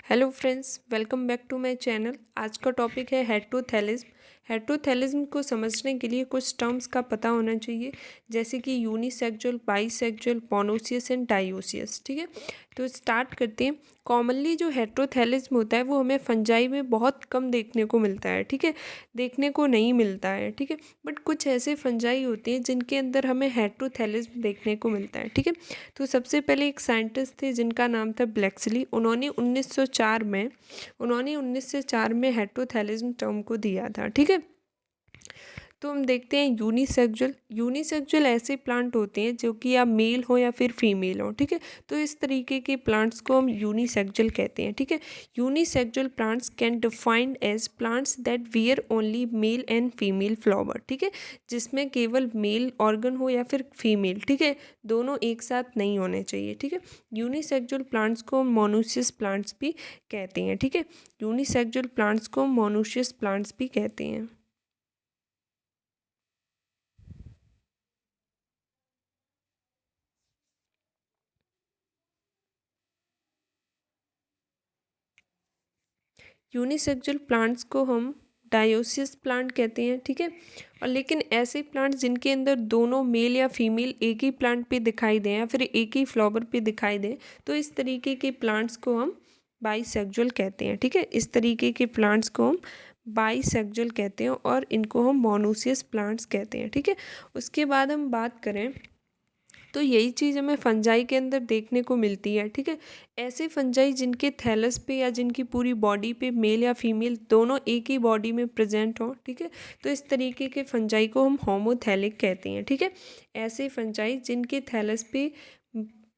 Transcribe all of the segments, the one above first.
Hello friends, welcome back to my channel. आज का topic है हेटेरोथैलिज्म। हेटेरोथैलिज्म को समझने के लिए कुछ टर्म्स का पता होना चाहिए, जैसे कि unisexual, bisexual, monoecious and dioecious. ठीक है, तो स्टार्ट करते हैं। कॉमनली जो हेटेरोथैलिज्म होता है वो हमें फंजाई में बहुत कम देखने को मिलता है। ठीक है, देखने को नहीं मिलता है। ठीक है, बट कुछ ऐसे फंजाई होते हैं जिनके अंदर हमें हेटेरोथैलिज्म देखने को मिलता है। ठीक है, तो सबसे पहले एक साइंटिस्ट थे जिनका नाम था ब्लैक्सली। उन्होंने 1904 में हेटेरोथैलिज्म टर्म को दिया था। ठीक है, तो हम देखते हैं यूनिसेक्सुअल। यूनिसेक्सुअल ऐसे प्लांट होते हैं जो कि या मेल हो या फिर फीमेल हो। ठीक है, तो इस तरीके के प्लांट्स को हम यूनिसेक्सुअल कहते हैं। ठीक है, unisexual plants can defined as plants that wear only male and female flower. ठीक है, जिसमें केवल मेल ऑर्गन हो या फिर फीमेल। ठीक है, दोनों एक साथ नहीं होने चाहिए। ठीक है, यूनिसेक्सुअल प्लांट्स को मोनोसियस प्लांट्स भी कहते हैं। ठीक है, यूनिसेक्सुअल प्लांट्स को मोनोसियस प्लांट्स भी कहते हैं। यूनिसेक्सुअल प्लांट्स को हम डायोसियस प्लांट कहते हैं। ठीक है, और लेकिन ऐसे प्लांट्स जिनके अंदर दोनों मेल या फीमेल एक ही प्लांट पे दिखाई दें या फिर एक ही फ्लावर पे दिखाई दें, तो इस तरीके के प्लांट्स को हम बाइसेक्सुअल कहते हैं। ठीक है, इस तरीके के प्लांट्स को हम बाइसेक्सुअल कहते हैं और इनको हम मोनोसियस प्लांट्स कहते हैं। ठीक है, उसके बाद हम बात करें तो यही चीज़ हमें फंजाई के अंदर देखने को मिलती है। ठीक है, ऐसे फंजाई जिनके थैलस पे या जिनकी पूरी बॉडी पे मेल या फीमेल दोनों एक ही बॉडी में प्रेजेंट हो। ठीक है, तो इस तरीके के फंजाई को हम होमोथैलिक कहते हैं। ठीक है, ऐसे फंजाई जिनके थैलस पे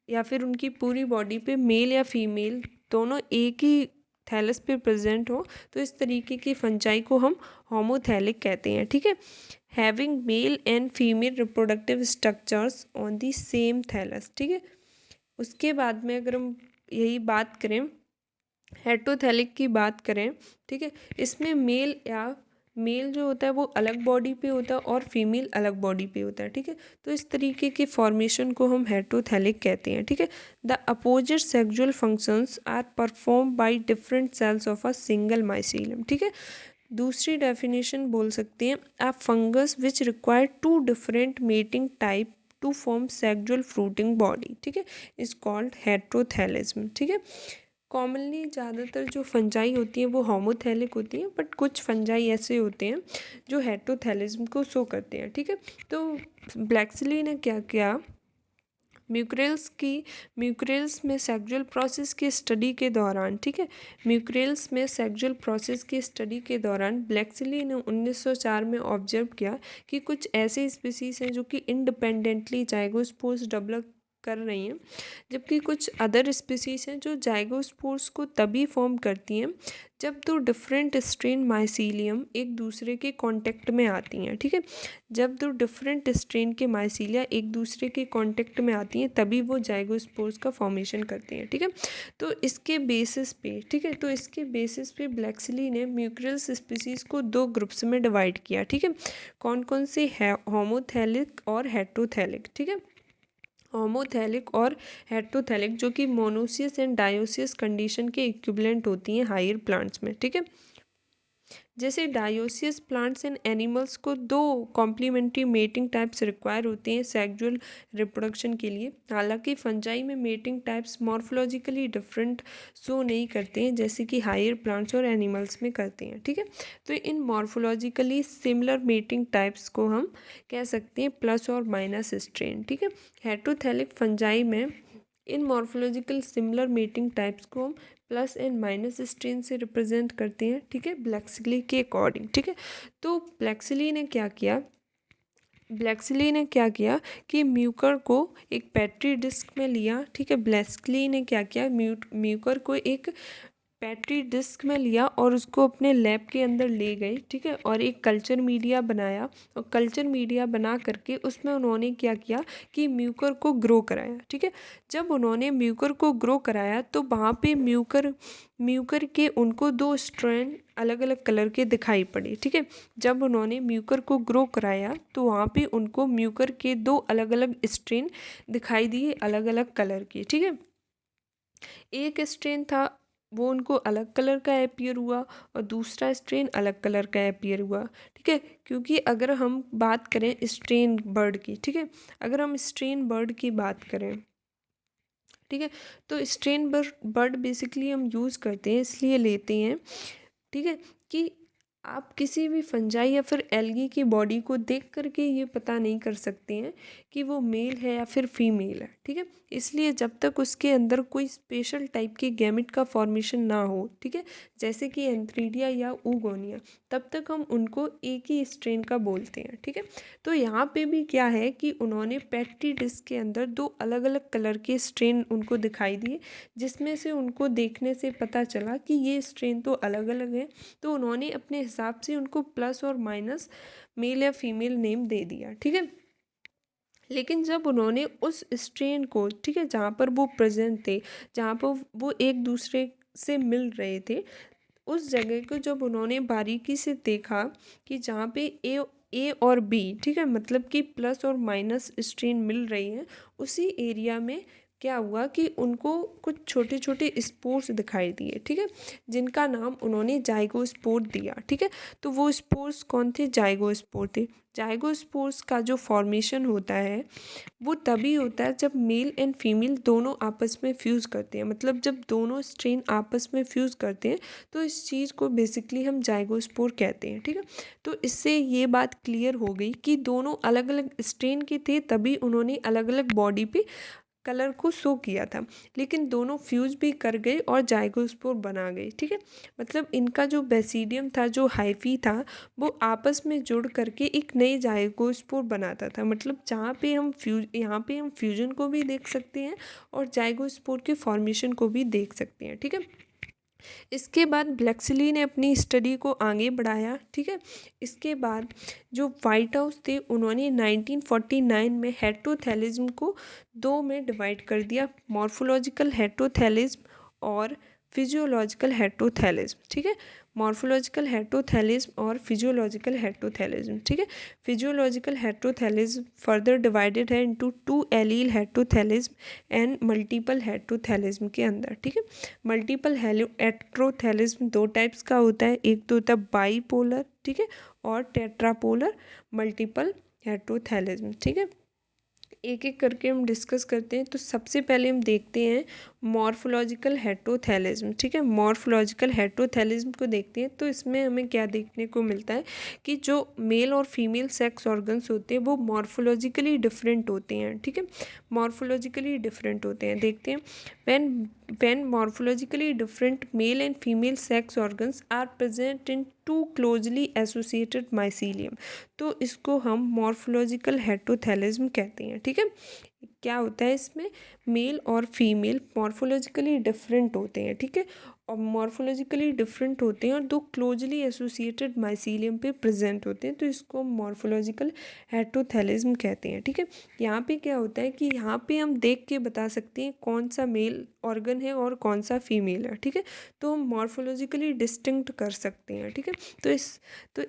या फिर उनकी पूरी बॉडी पे मेल या फीमेल दोनों एक ही थैलस पे प्रेजेंट हो, तो इस तरीके की फंजाई को हम होमोथैलिक कहते हैं। ठीक है, having male and female reproductive structures on the same thallus. ठीक है, उसके बाद में अगर हम यही बात करें, हेटेरोथैलिक की बात करें, ठीक है, इसमें मेल जो होता है वो अलग बॉडी पे होता है और फीमेल अलग बॉडी पे होता है। ठीक है, तो इस तरीके के फॉर्मेशन को हम हेटेरोथैलिक कहते हैं। ठीक है, the opposite sexual functions are perform by different cells of a single mycelium. ठीक है, दूसरी डेफिनेशन बोल सकते हैं, a fungus which require two different mating type to form sexual fruiting body. ठीक है, इज कॉल्ड हेटेरोथैलिज्म। ठीक है, कॉमनली ज़्यादातर जो फंजाई होती हैं वो होमोथैलिक होती हैं, बट कुछ फंजाई ऐसे होते हैं जो हेटेरोथैलिज्म को शो करते हैं। ठीक है, तो ब्लैक्सली ने क्या किया, म्यूक्रेल्स में सेक्सुअल प्रोसेस की स्टडी के दौरान, ठीक है, म्यूक्रेल्स में सेक्सुअल प्रोसेस की स्टडी के दौरान ब्लैक्सली ने 1904 में ऑब्जर्व किया कि कुछ ऐसे स्पीसीज हैं जो कि इंडिपेंडेंटली जाइगोस्पोर्स डेवलप कर रही हैं, जबकि कुछ अदर स्पीसीज हैं जो जाइगोस्पोर्स को तभी फॉर्म करती हैं जब दो डिफरेंट स्ट्रेन माइसीलियम एक दूसरे के कांटेक्ट में आती हैं। ठीक है, जब दो डिफरेंट स्ट्रेन के माइसीलिया एक दूसरे के कांटेक्ट में आती हैं तभी वो जाइगोस्पोर्स का फॉर्मेशन करते हैं। ठीक है, तो इसके बेसिस पे, ठीक है, तो इसके बेसिस पे ब्लैक्सली ने म्यूक्रल्स स्पीसीज को दो ग्रुप्स में डिवाइड किया। ठीक है, कौन कौन से है, होमोथैलिक और हेटेरोथैलिक। ठीक है, होमोथैलिक और हेटेरोथैलिक जो कि मोनोसियस एंड डायोसियस कंडीशन के इक्विवेलेंट होती हैं हायर प्लांट्स में। ठीक है, जैसे डायोसियस प्लांट्स एंड एनिमल्स को दो कॉम्प्लीमेंट्री मेटिंग टाइप्स रिक्वायर होते हैं सेक्सुअल रिप्रोडक्शन के लिए। हालांकि फंजाई में mating types morphologically different show नहीं करते हैं जैसे कि हायर प्लांट्स और एनिमल्स में करते हैं। ठीक है, तो इन मॉर्फोलॉजिकली सिमिलर मेटिंग टाइप्स को हम कह सकते हैं प्लस और माइनस स्ट्रेन। ठीक है, हेटेरोथैलिक फंजाई में इन मॉर्फोलॉजिकल सिमिलर मेटिंग टाइप्स को हम प्लस एंड माइनस स्ट्रेन से रिप्रेजेंट करते हैं। ठीक है, ब्लैक्सली के अकॉर्डिंग। ठीक है, तो ब्लैक्सली ने क्या किया कि म्यूकर को एक पेट्री डिस्क में लिया। ठीक है, ब्लैक्सली ने क्या किया, म्यूकर को एक पेट्री डिस्क में लिया और उसको अपने लैब के अंदर ले गए। ठीक है, और एक कल्चर मीडिया बनाया और कल्चर मीडिया बना करके उसमें उन्होंने क्या किया कि म्यूकर को ग्रो कराया। ठीक है, जब उन्होंने म्यूकर को ग्रो कराया तो वहाँ पे म्यूकर के उनको दो स्ट्रैंड अलग अलग कलर के दिखाई पड़े। ठीक है, जब उन्होंने म्यूकर को ग्रो कराया तो वहाँ पे उनको म्यूकर के दो अलग अलग स्ट्रेन दिखाई दिए अलग अलग कलर के। ठीक है, एक स्ट्रेन था वो उनको अलग कलर का अपीयर हुआ और दूसरा स्ट्रेन अलग कलर का अपीयर हुआ, ठीक है। क्योंकि अगर हम बात करें स्ट्रेन बर्ड की, ठीक है, अगर हम स्ट्रेन बर्ड की बात करें, ठीक है, तो स्ट्रेन बर्ड बेसिकली हम यूज़ करते हैं इसलिए लेते हैं, ठीक है, कि आप किसी भी फंजाई या फिर एल्गी की बॉडी को देख करके ये पता नहीं कर सकते हैं कि वो मेल है या फिर फीमेल है, ठीक है। इसलिए जब तक उसके अंदर कोई स्पेशल टाइप की गैमेट का फॉर्मेशन ना हो, ठीक है, जैसे कि एंथ्रीडिया या ऊगोनिया, तब तक हम उनको एक ही स्ट्रेन का बोलते हैं, ठीक है। तो यहाँ पे भी क्या है कि उन्होंने पेट्री डिस्क के अंदर दो अलग अलग कलर के स्ट्रेन उनको दिखाई दिए, जिसमें से उनको देखने से पता चला कि ये स्ट्रेन तो अलग अलग है। तो उन्होंने अपने हिसाब से उनको प्लस और माइनस मेल या फीमेल नेम दे दिया, ठीक है। लेकिन जब उन्होंने उस स्ट्रेन को, ठीक है, जहाँ पर वो प्रेजेंट थे, जहाँ पर वो एक दूसरे से मिल रहे थे, उस जगह को जब उन्होंने बारीकी से देखा कि जहाँ पे ए और बी, ठीक है, मतलब कि प्लस और माइनस स्ट्रेन मिल रही हैं, उसी एरिया में क्या हुआ कि उनको कुछ छोटे छोटे स्पोर्स दिखाई दिए, ठीक है, जिनका नाम उन्होंने जाइगोस्पोर दिया, ठीक है। तो वो स्पोर्स कौन थे? जाइगोस्पोर थे। जाइगोस्पोर्स का जो फॉर्मेशन होता है वो तभी होता है जब मेल एंड फीमेल दोनों आपस में फ्यूज़ करते हैं, मतलब जब दोनों स्ट्रेन आपस में फ्यूज़ करते हैं, तो इस चीज़ को बेसिकली हम जाइगोस्पोर कहते हैं, ठीक है। तो इससे ये बात क्लियर हो गई कि दोनों अलग अलग स्ट्रेन के थे, तभी उन्होंने अलग अलग बॉडी पे कलर को शो किया था, लेकिन दोनों फ्यूज भी कर गए और जाइगोस्पोर बना गए, ठीक है। मतलब इनका जो बेसिडियम था, जो हाइफी था, वो आपस में जुड़ करके एक नई जाइगोस्पोर बनाता था। मतलब जहाँ पे हम यहाँ पे हम फ्यूजन को भी देख सकते हैं और जाइगोस्पोर के फॉर्मेशन को भी देख सकते हैं, ठीक है। इसके बाद ब्लैक्सली ने अपनी स्टडी को आगे बढ़ाया, ठीक है। इसके बाद जो वाइट हाउस थे, उन्होंने 1949 में हेटेरोथैलिज्म को दो में डिवाइड कर दिया, मॉर्फोलॉजिकल हेटेरोथैलिज्म और फिजियोलॉजिकल हेटेरोथैलिज्म, ठीक है। मॉर्फोलॉजिकल हेटेरोथैलिज्म और फिजियोलॉजिकल हेटेरोथैलिज्म, ठीक है। फिजियोलॉजिकल हेटेरोथैलिज्म फर्दर डिवाइडेड है into two allele heterothallism and multiple heterothallism के अंदर, ठीक है। मल्टीपल हेटेरोथैलिज्म दो टाइप्स का होता है, एक तो होता है बाईपोलर, ठीक है, और टेट्रापोलर मल्टीपल हेटेरोथैलिज्म, ठीक है। एक एक करके हम डिस्कस करते हैं। तो सबसे पहले हम देखते हैं मॉर्फोलॉजिकल हेटेरोथैलिज्म, ठीक है। मॉर्फोलॉजिकल हेटेरोथैलिज्म को देखते हैं तो इसमें हमें क्या देखने को मिलता है कि जो मेल और फीमेल सेक्स ऑर्गन्स होते हैं वो मॉर्फोलॉजिकली डिफरेंट होते हैं, ठीक है, मॉर्फोलॉजिकली डिफरेंट होते हैं। देखते हैं when morphologically different male and female sex organs are present in two closely associated mycelium, तो इसको हम मॉर्फोलॉजिकल हेटेरोथैलिज्म कहते हैं, ठीक है। क्या होता है इसमें? मेल और फीमेल मॉर्फोलॉजिकली डिफरेंट होते हैं, ठीक है, और मॉर्फोलॉजिकली डिफरेंट होते हैं और दो क्लोजली एसोसिएटेड माइसीलियम पे प्रेजेंट होते हैं, तो इसको मॉर्फोलॉजिकल हेटेरोथैलिज्म कहते हैं, ठीक है। यहाँ पे क्या होता है कि यहाँ पे हम देख के बता सकते हैं कौन सा मेल ऑर्गन है और कौन सा फीमेल है, ठीक है। तो हम मॉर्फोलॉजिकली डिस्टिंक्ट कर सकते हैं, ठीक है। तो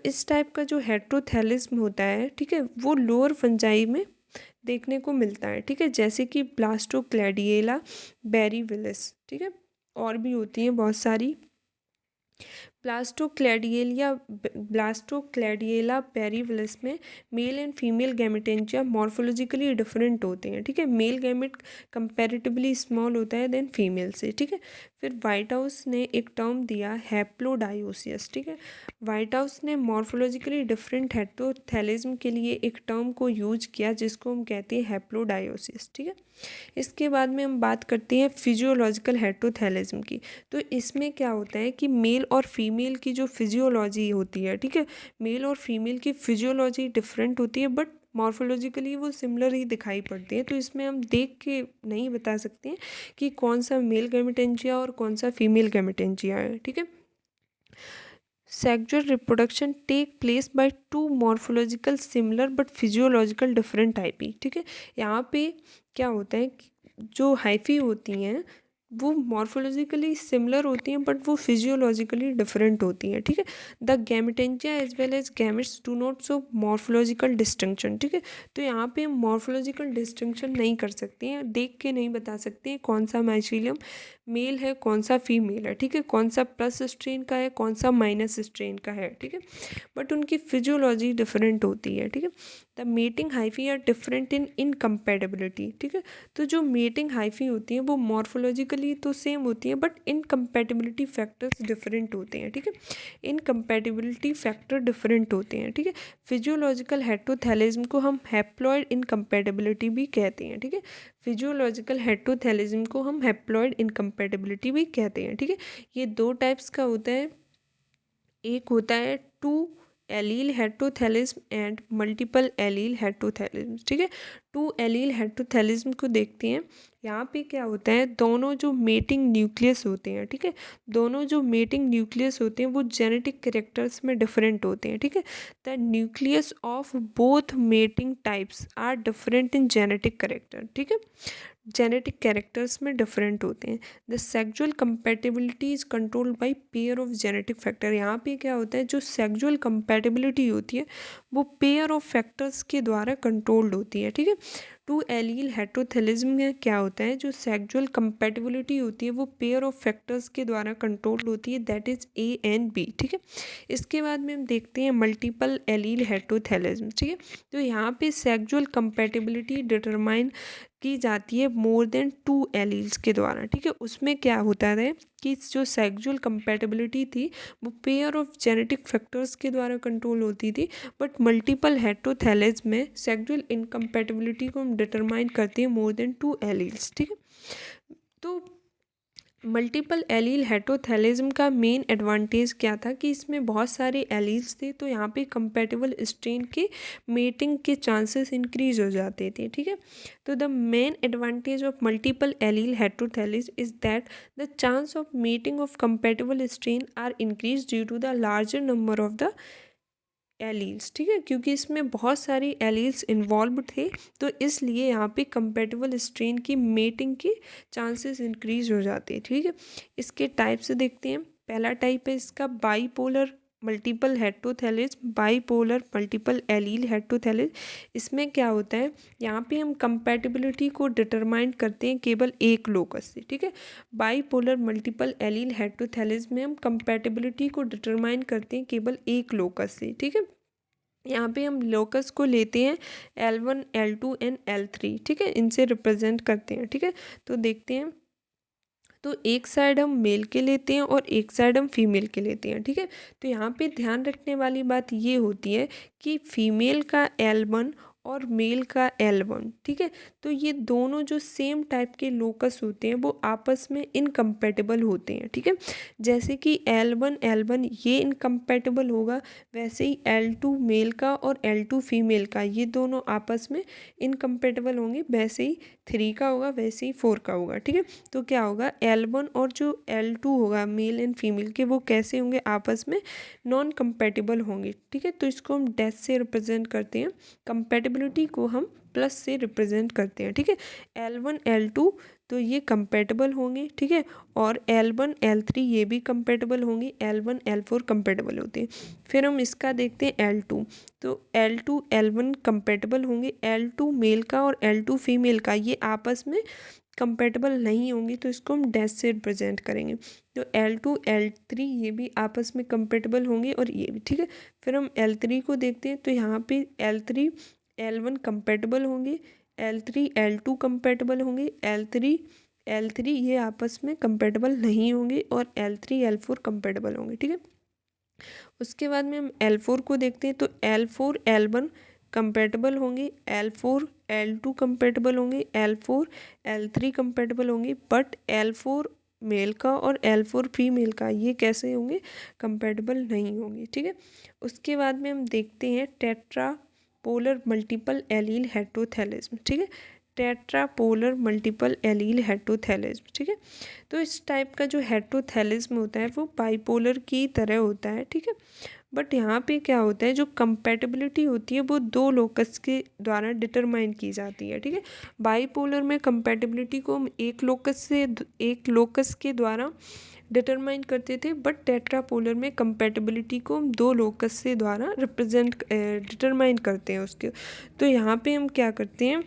इस टाइप का जो हेटेरोथैलिज्म होता है, ठीक है, वो लोअर फंजाई में देखने को मिलता है, ठीक है, जैसे कि ब्लास्टोक्लैडिएला बेरीविलिस, ठीक है, और भी होती हैं बहुत सारी। ब्लास्टोक्लैडिएला पेरीविलिस में mail and female gametangia morphologically different होते हैं, ठीक है। मेल गैमेट कंपैरेटिवली स्मॉल होता है देन फीमेल से, ठीक है। फिर वाइट हाउस ने एक टर्म दिया हैप्लोडायोसिस, ठीक है। वाइट हाउस ने मॉर्फोलॉजिकली डिफरेंट हेटेरोथैलिज्म के लिए एक टर्म को यूज किया जिसको हम कहते हैं हैप्लोडायोसिस, ठीक है। इसके बाद में हम बात करते हैं फिजियोलॉजिकल हेटेरोथैलिज्म की। तो इसमें क्या होता है कि मेल और फीमेल की जो फिजियोलॉजी होती है, ठीक है, मेल और फीमेल की फिजियोलॉजी डिफरेंट होती है बट मॉर्फोलॉजिकली वो सिमिलर ही दिखाई पड़ती है। तो इसमें हम देख के नहीं बता सकते हैं कि कौन सा मेल गैमेटेंजिया और कौन सा फीमेल गैमेटेंजिया है, ठीक है। Sexual reproduction take place by two morphological similar but physiological different type, ठीक है। यहाँ पे क्या होता है कि जो हाइफी होती हैं वो मॉर्फोलॉजिकली सिमिलर होती हैं बट वो फिजियोलॉजिकली डिफरेंट होती हैं, ठीक है। The gametangia as well as gametes do not show morphological distinction, ठीक है। तो यहाँ पे हम मॉर्फोलॉजिकल डिस्टिंक्शन नहीं कर सकते हैं, देख के नहीं बता सकते हैं कौन सा माइसीलियम मेल है कौन सा फीमेल है, ठीक है, कौन सा प्लस स्ट्रेन का है कौन सा माइनस स्ट्रेन का है, ठीक है। बट उनकी फिजियोलॉजी डिफरेंट होती है, ठीक है। The mating hyphae are different in incompatibility, ठीक है। तो जो मेटिंग हाइफी होती हैं वो मॉर्फोलॉजिकली तो सेम होती हैं बट इनकम्पैटिबिलिटी फैक्टर्स डिफरेंट होते हैं, ठीक है। इनकम्पैटिबिलिटी फैक्टर डिफरेंट होते हैं, ठीक है। फिजियोलॉजिकल हेटेरोथैलिज्म को हम हैप्लॉइड इनकम्पैटिबिलिटी भी कहते हैं, ठीक है। फिजियोलॉजिकल हेटेरोथैलिज्म को हम हैप्लॉइड इनकम्पैटिबिलिटी भी कहते हैं, ठीक है। ये दो टाइप्स का होता है, एक होता है two allele heterothallism and multiple allele heterothallism, ठीक है। टू एलील हेटेरोथैलिज्म को देखते हैं। यहाँ पे क्या होता है, दोनों जो मेटिंग न्यूक्लियस होते हैं, ठीक है, दोनों जो मेटिंग न्यूक्लियस होते हैं वो जेनेटिक कैरेक्टर्स में डिफरेंट होते हैं, ठीक है। The nucleus of both mating types are different in genetic character, ठीक है, जेनेटिक कैरेक्टर्स में डिफरेंट होते हैं। The sexual compatibility is controlled by pair of genetic factor. यहाँ पे क्या होता है, जो सेक्सुअल कंपैटिबिलिटी होती है वो पेयर ऑफ फैक्टर्स के द्वारा कंट्रोल्ड होती है, ठीक है। टू एलील हेटेरोथैलिज्म में क्या होता है, जो सेक्सुअल कंपैटिबिलिटी होती है वो पेयर ऑफ फैक्टर्स के द्वारा कंट्रोल्ड होती है, that is A and B, ठीक है। इसके बाद में हम देखते हैं मल्टीपल एलील हेटेरोथैलिज्म, ठीक है। तो यहाँ पे सेक्सुअल कंपैटिबिलिटी डिटरमाइन की जाती है मोर देन टू एलील्स के द्वारा, ठीक है। उसमें क्या होता है कि जो सेक्सुअल कंपैटिबिलिटी थी वो पेयर ऑफ जेनेटिक फैक्टर्स के द्वारा कंट्रोल होती थी, बट मल्टीपल हेटेरोथैलिज्म में सेक्सुअल इनकम्पैटिबिलिटी को हम डिटरमाइन करते हैं मोर देन टू एलील्स, ठीक है। तो मल्टीपल एलील हेटेरोथैलिज्म का मेन एडवांटेज क्या था कि इसमें बहुत सारे एलील्स थे, तो यहाँ पे कंपैटिबल स्ट्रेन के मेटिंग के चांसेस इंक्रीज हो जाते थे, ठीक है। तो the main advantage of multiple allele heterothallism is that the chance of mating of compatible strain are increase due to the larger number of the alleles, ठीक है, क्योंकि इसमें बहुत सारी एलील्स इन्वॉल्व थे, तो इसलिए यहाँ पे कंपैटिबल स्ट्रेन की मेटिंग के चांसेस इंक्रीज हो जाते हैं, ठीक है। इसके टाइप्स देखते हैं। पहला टाइप है इसका bipolar multiple heterothallism, bipolar multiple allele heterothallism. इसमें क्या होता है, यहाँ पे हम कंपैटिबिलिटी को डिटरमाइन करते हैं केवल एक लोकस से, ठीक है। बाईपोलर मल्टीपल एलील हेटेरोथैलिज्म में हम कंपैटिबिलिटी को डिटरमाइन करते हैं केवल एक लोकस से, ठीक है। यहाँ पे हम लोकस को लेते हैं L1 L2 एंड L3, ठीक है, इनसे रिप्रेजेंट करते हैं, ठीक है। तो देखते हैं, तो एक साइड हम मेल के लेते हैं और एक साइड हम फीमेल के लेते हैं, ठीक है। तो यहाँ पे ध्यान रखने वाली बात ये होती है कि फीमेल का L1 और मेल का L1, ठीक है। तो ये दोनों जो सेम टाइप के लोकस होते हैं वो आपस में इनकम्पैटिबल होते हैं, ठीक है। जैसे कि L1 ये इनकम्पैटिबल होगा, वैसे ही L2 मेल का और L2 फीमेल का ये दोनों आपस में इनकम्पैटिबल होंगे, वैसे ही 3 का होगा वैसे ही 4 का होगा, ठीक है। तो क्या होगा, L1 और जो L2 होगा मेल एंड फीमेल के वो कैसे होंगे, आपस में नॉन कंपैटिबल होंगे, ठीक है। तो इसको हम डैश से रिप्रेजेंट करते हैं, कंपैटिबिलिटी को हम प्लस से रिप्रेजेंट करते हैं, ठीक है। L1 L2 तो ये कंपैटिबल होंगे, ठीक है, और L1 L3 ये भी कंपैटिबल होंगे, L1 L4 कंपैटिबल होते हैं। फिर हम इसका देखते हैं L2, तो L2 L1 कंपैटिबल होंगे, L2 मेल का और L2 फीमेल का ये आपस में कंपैटिबल नहीं होंगी, तो इसको हम डैश से रिप्रेजेंट करेंगे। तो L2 L3 ये भी आपस में कंपैटिबल होंगे और ये भी, ठीक है। फिर हम L3 को देखते हैं, तो यहाँ पे L3 L1 कंपैटिबल होंगे, L3 L2 कंपैटिबल होंगे, L3 ये आपस में कंपैटिबल नहीं होंगे और L3 L4 कंपैटिबल होंगे, ठीक है। उसके बाद में हम L4 को देखते हैं, तो L4 L1 कंपैटिबल होंगे, L4 L2 कंपैटिबल होंगे, L4 L3 कंपैटिबल होंगे, बट L4 मेल का और L4 फीमेल का ये कैसे होंगे, कंपैटिबल नहीं होंगे, ठीक है। उसके बाद में हम देखते हैं tetra polar multiple allele heterothallism, ठीक है। टेट्रापोलर मल्टीपल एलील हेटेरोथैलेस्म, ठीक है। तो इस टाइप का जो हेटेरोथैलेस्म होता है वो बाइपोलर की तरह होता है, ठीक है। बट यहाँ पे क्या होता है, जो कंपैटिबिलिटी होती है वो दो लोकस के द्वारा डिटरमाइन की जाती है, ठीक है। बाइपोलर में कंपैटिबिलिटी को हम एक लोकस के द्वारा डिटरमाइन करते थे, बट टेट्रापोलर में कंपैटिबिलिटी को हम दो लोकस से द्वारा डिटरमाइन करते हैं उसके। तो यहाँ पे हम क्या करते हैं,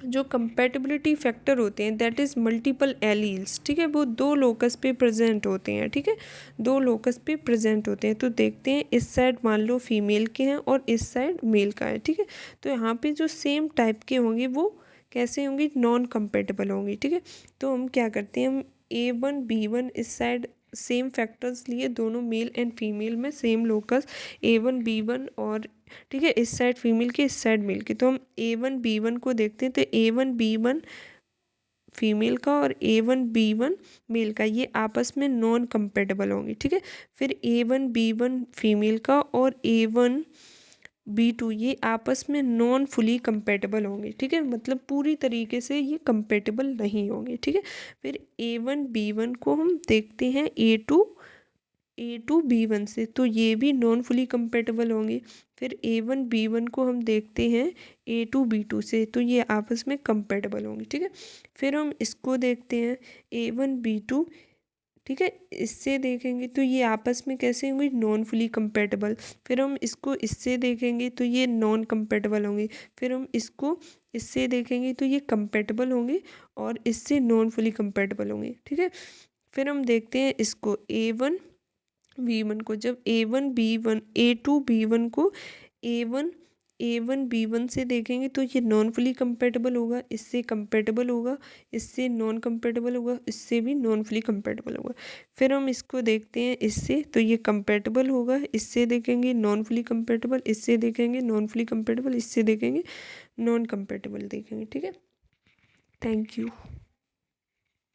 जो कंपैटिबिलिटी फैक्टर होते हैं दैट इज़ मल्टीपल एलील्स, ठीक है, वो दो लोकस पे प्रेजेंट होते हैं, ठीक है, दो लोकस पे प्रेजेंट होते हैं। तो देखते हैं, इस साइड मान लो फीमेल के हैं और इस साइड मेल का है, ठीक है। तो यहाँ पे जो सेम टाइप के होंगे वो कैसे होंगे, नॉन कंपेटेबल होंगे, ठीक है। तो हम क्या करते हैं, हम A1 B1 इस साइड सेम फैक्टर्स लिए, दोनों मेल एंड फीमेल में सेम लोकस A1 B1 और, ठीक है, इस साइड फीमेल के इस साइड मेल के। तो हम A1 B1 को देखते हैं, तो A1 B1 फीमेल का और A1 B1 मेल का ये आपस में नॉन कंपेटेबल होंगे, ठीक है। फिर A1 B1 फीमेल का और A1 B2 ये आपस में नॉन फुली कंपेटेबल होंगे, ठीक है, मतलब पूरी तरीके से ये कंपेटेबल नहीं होंगे, ठीक है। फिर A1 B1 को हम देखते हैं A2 B1 से, तो ये भी नॉन फुली कंपेटेबल होंगे। फिर A1 B1 को हम देखते हैं A2 B2 से, तो ये आपस में कंपेटेबल होंगे, ठीक है। फिर हम इसको देखते हैं A1 B2, ठीक है, इससे देखेंगे तो ये आपस में कैसे होंगे, नॉन फुली कंपेटेबल। फिर हम इसको इससे देखेंगे तो ये नॉन कंपेटेबल होंगे। फिर हम इसको इससे देखेंगे तो ये कंपेटेबल होंगे और इससे नॉन फुली कंपेटेबल होंगे, ठीक है। फिर हम देखते हैं इसको A1 B1 को, जब A2 B1 को A1 B1 से देखेंगे तो ये नॉन फुली कंपेटेबल होगा, इससे कंपेटेबल होगा, इससे नॉन कंपेटेबल होगा, इससे भी नॉन फुली कंपेटेबल होगा। फिर हम इसको देखते हैं इससे, तो ये कंपेटेबल होगा, इससे देखेंगे नॉन फुली कंपेटेबल, इससे देखेंगे नॉन फुली कंपेटेबल, इससे देखेंगे नॉन कंपेटेबल देखेंगे, ठीक है। Thank you.